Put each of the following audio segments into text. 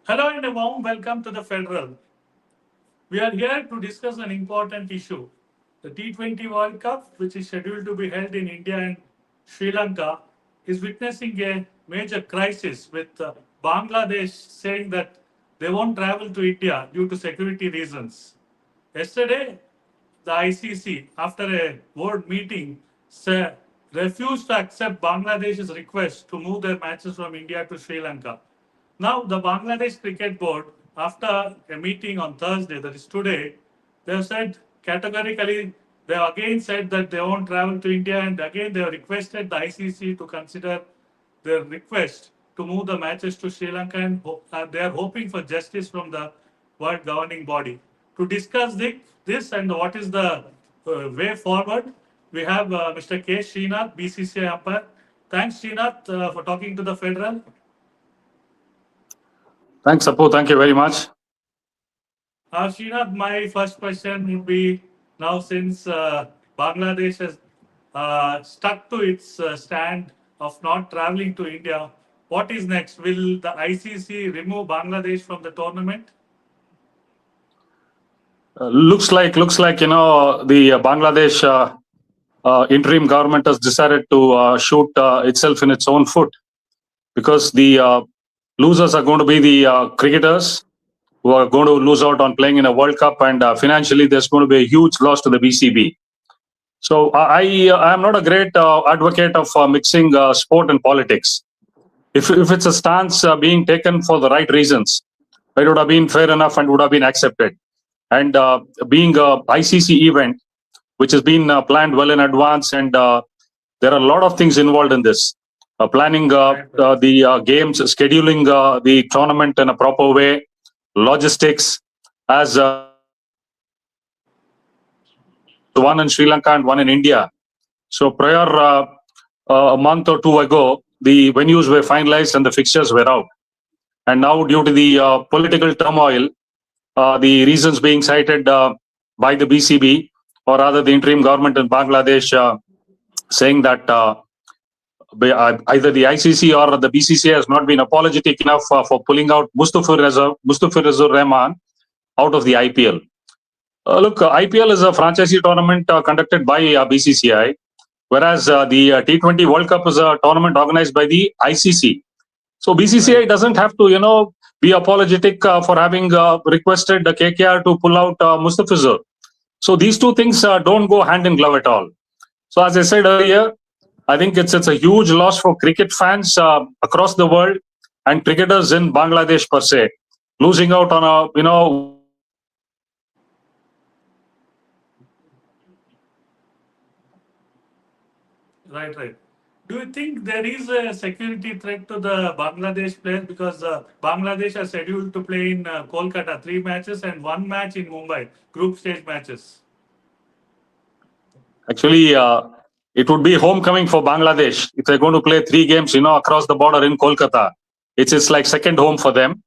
Hello and a warm welcome to the Federal. We are here to discuss an important issue. The T20 World Cup, which is scheduled to be held in India and Sri Lanka, is witnessing a major crisis with Bangladesh saying that they won't travel to India due to security reasons. Yesterday, the ICC, after a board meeting, refused to accept Bangladesh's request to move their matches from India to Sri Lanka. Now, the Bangladesh Cricket Board, after a meeting on Thursday, that is today, they have said categorically, they have again said that they won't travel to India, and again they have requested the ICC to consider their request to move the matches to Sri Lanka, and they are hoping for justice from the world governing body. To discuss this and what is the way forward, we have Mr. K Srinath, BCCI umpire. Thanks, Srinath, for talking to the Federal. Thanks, Apu. Thank you very much. Srinath, my first question would be now since Bangladesh has stuck to its stand of not traveling to India, what is next? Will the ICC remove Bangladesh from the tournament? Looks like the Bangladesh interim government has decided to shoot itself in its own foot, because the losers are going to be the cricketers, who are going to lose out on playing in a World Cup, and financially there's going to be a huge loss to the BCB. So I am not a great advocate of mixing sport and politics. If it's a stance being taken for the right reasons, it would have been fair enough and would have been accepted. And being a ICC event, which has been planned well in advance, and there are a lot of things involved in this. Planning the games, scheduling the tournament in a proper way, logistics, as one in Sri Lanka and one in India. So prior a month or two ago, the venues were finalized and the fixtures were out. And now, due to the political turmoil, the reasons being cited by the BCB, or rather the interim government in Bangladesh, saying that either the ICC or the BCCI has not been apologetic enough for pulling out Mustafizur Rahman out of the IPL. Look, IPL is a franchisee tournament conducted by BCCI, whereas the T20 World Cup is a tournament organized by the ICC. So BCCI doesn't have to, be apologetic for having requested the KKR to pull out Mustafizur. So these two things don't go hand in glove at all. So as I said earlier, I think it's a huge loss for cricket fans across the world and cricketers in Bangladesh per se, losing out on a Right. Do you think there is a security threat to the Bangladesh players, because Bangladesh are scheduled to play in Kolkata 3 matches and 1 match in Mumbai, group stage matches? Actually, it would be homecoming for Bangladesh if they're going to play 3 games, across the border in Kolkata. It's like second home for them.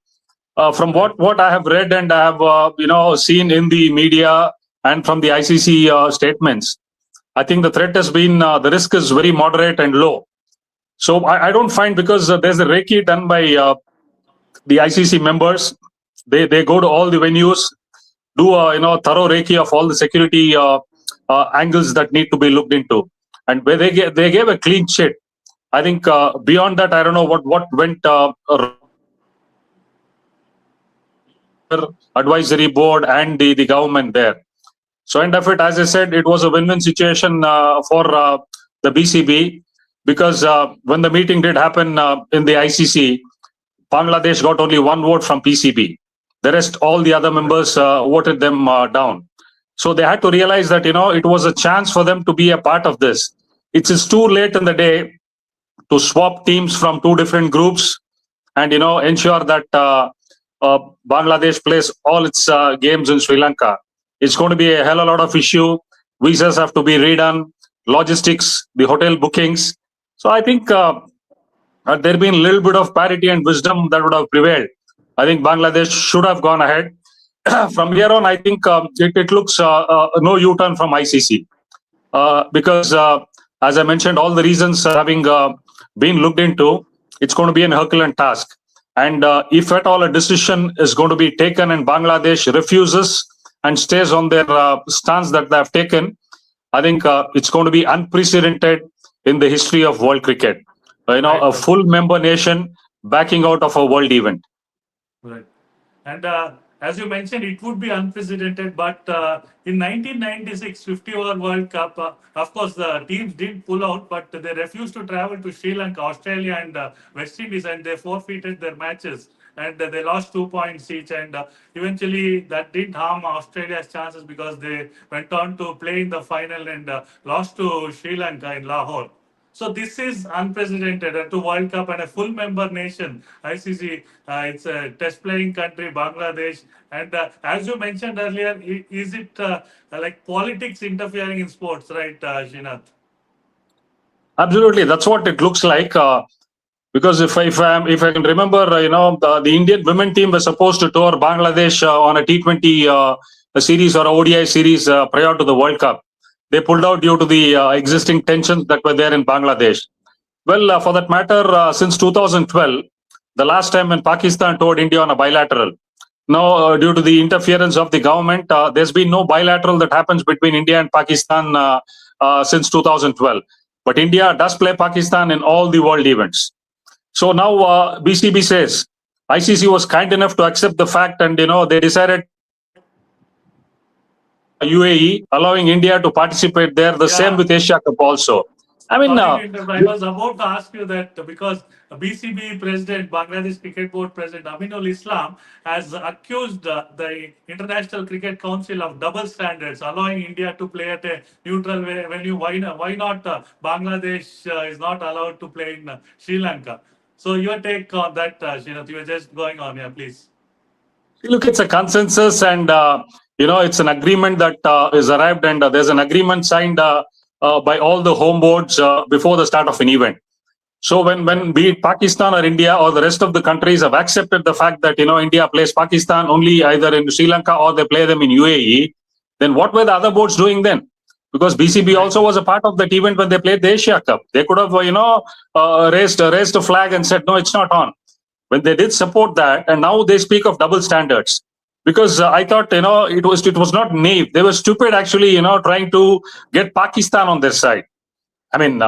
From what I have read and I have seen in the media and from the ICC statements, I think the threat has been, the risk is very moderate and low. So I don't find, because there's a recce done by the ICC members. They go to all the venues, do a thorough recce of all the security angles that need to be looked into, and where they gave a clean sheet. I think beyond that, I don't know what went. Advisory board and the government there. So end of it, as I said, it was a win-win situation for the BCB, because when the meeting did happen in the ICC, Bangladesh got only 1 vote from PCB. The rest, all the other members voted them down. So they had to realize that it was a chance for them to be a part of this. It is too late in the day to swap teams from 2 different groups and ensure that Bangladesh plays all its games in Sri Lanka. It's going to be a hell of a lot of issue. Visas have to be redone, logistics, the hotel bookings. So I think had there been a little bit of parity and wisdom that would have prevailed, I think Bangladesh should have gone ahead. From here on, I think it looks no U-turn from ICC, because as I mentioned, all the reasons having been looked into, it's going to be an Herculean task. And if at all a decision is going to be taken and Bangladesh refuses and stays on their stance that they have taken, I think it's going to be unprecedented in the history of world cricket. Right, A right. full member nation backing out of a world event. Right. And as you mentioned, it would be unprecedented. But in 1996 50 over World Cup, of course, the teams did pull out, but they refused to travel to Sri Lanka, Australia, and West Indies, and they forfeited their matches. And they lost 2 points each. And eventually, that did harm Australia's chances because they went on to play in the final and lost to Sri Lanka in Lahore. So this is unprecedented to World Cup and a full member nation. ICC, it's a test playing country, Bangladesh. And as you mentioned earlier, is it like politics interfering in sports, right, Srinath? Absolutely, that's what it looks like. Because if I can remember, the Indian women team was supposed to tour Bangladesh on a T20 a series or a ODI series prior to the World Cup. They pulled out due to the existing tensions that were there in Bangladesh. Well, for that matter, since 2012, the last time when Pakistan toured India on a bilateral. Now, due to the interference of the government, there's been no bilateral that happens between India and Pakistan since 2012. But India does play Pakistan in all the world events. So now BCB says ICC was kind enough to accept the fact, and they decided UAE, allowing India to participate there. The same with Asia Cup also. I mean, Sorry to interrupt. I was about to ask you that because BCB president, Bangladesh Cricket Board president Aminul Islam has accused the International Cricket Council of double standards, allowing India to play at a neutral venue. Why not Bangladesh is not allowed to play in Sri Lanka? So your take on that, Srinath, you were just going on, yeah, please. look, it's a consensus, and it's an agreement that is arrived, and there's an agreement signed by all the home boards before the start of an event. So when be it Pakistan or India or the rest of the countries have accepted the fact that India plays Pakistan only either in Sri Lanka or they play them in UAE, then what were the other boards doing then? Because BCB also was a part of that event when they played the Asia Cup. They could have raised a flag and said no, it's not on. When they did support that, and now they speak of double standards. Because I thought it was not naive. They were stupid actually trying to get Pakistan on their side. I mean,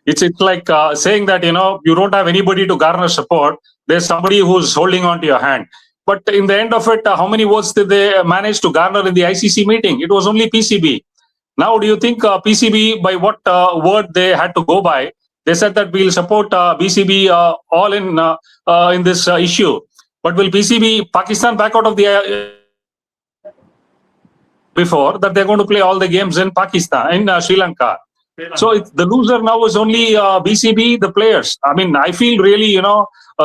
it's like saying that you don't have anybody to garner support. There's somebody who's holding on to your hand. But in the end of it, how many votes did they manage to garner in the ICC meeting? It was only PCB. Now, do you think PCB, by what word they had to go by? They said that we'll support BCB all in this issue. But will PCB Pakistan back out of the before that they're going to play all the games in Pakistan, in Sri Lanka? So the loser now is only BCB, the players. I mean, I feel really,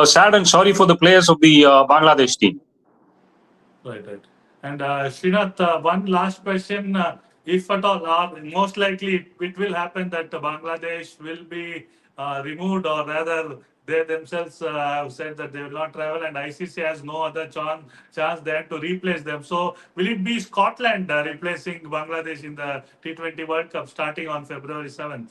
sad and sorry for the players of the Bangladesh team. Right, right. And Srinath, one last question. If at all, most likely it will happen that Bangladesh will be removed, or rather, they themselves have said that they will not travel, and ICC has no other chance than to replace them. So, will it be Scotland replacing Bangladesh in the T20 World Cup starting on February 7th?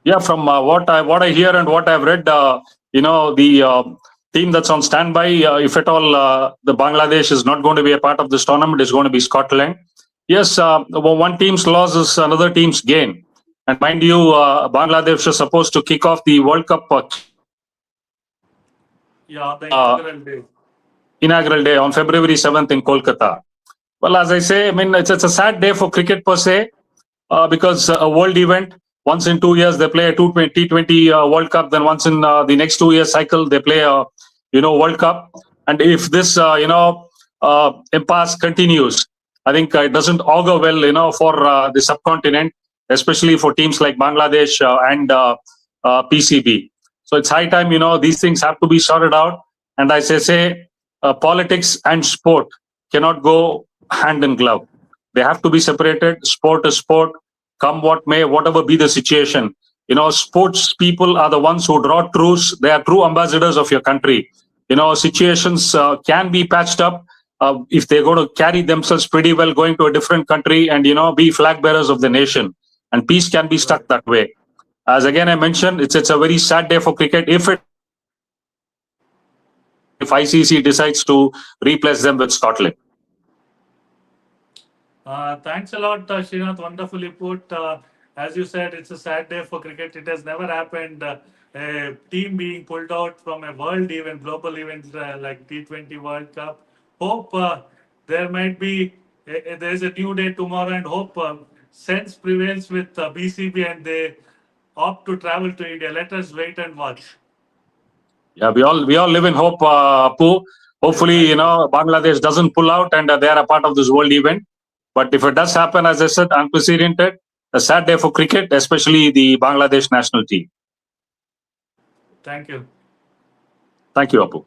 Yeah, from what I hear and what I've read, the team that's on standby, if at all the Bangladesh is not going to be a part of this tournament, is going to be Scotland. Yes, one team's loss is another team's gain. And mind you, Bangladesh is supposed to kick off the World Cup. Yeah, the inaugural day. Inaugural day on February 7th in Kolkata. Well, as I say, I mean, it's a sad day for cricket per se, because a world event, once in 2 years, they play a T20 World Cup. Then once in the next 2 year cycle, they play a, World Cup. And if this, impasse continues, I think it doesn't augur well, for the subcontinent, especially for teams like Bangladesh and PCB. So it's high time, these things have to be sorted out. And as I say, politics and sport cannot go hand in glove. They have to be separated. Sport is sport. Come what may, whatever be the situation. Sports people are the ones who draw truce. They are true ambassadors of your country. Situations can be patched up if they're going to carry themselves pretty well going to a different country and, be flag bearers of the nation. And peace can be stuck that way. As again I mentioned, it's a very sad day for cricket. If it if ICC decides to replace them with Scotland. Thanks a lot, Srinath. Wonderfully put. As you said, it's a sad day for cricket. It has never happened. A team being pulled out from a world event, global event like T20 World Cup. Hope there might be, there is a new day tomorrow, and hope sense prevails with BCB and they opt to travel to India. Let us wait and watch. Yeah, we all live in hope, Apu. Hopefully, Bangladesh doesn't pull out and they are a part of this world event. But if it does happen, as I said, unprecedented, a sad day for cricket, especially the Bangladesh national team. Thank you. Thank you, Apu.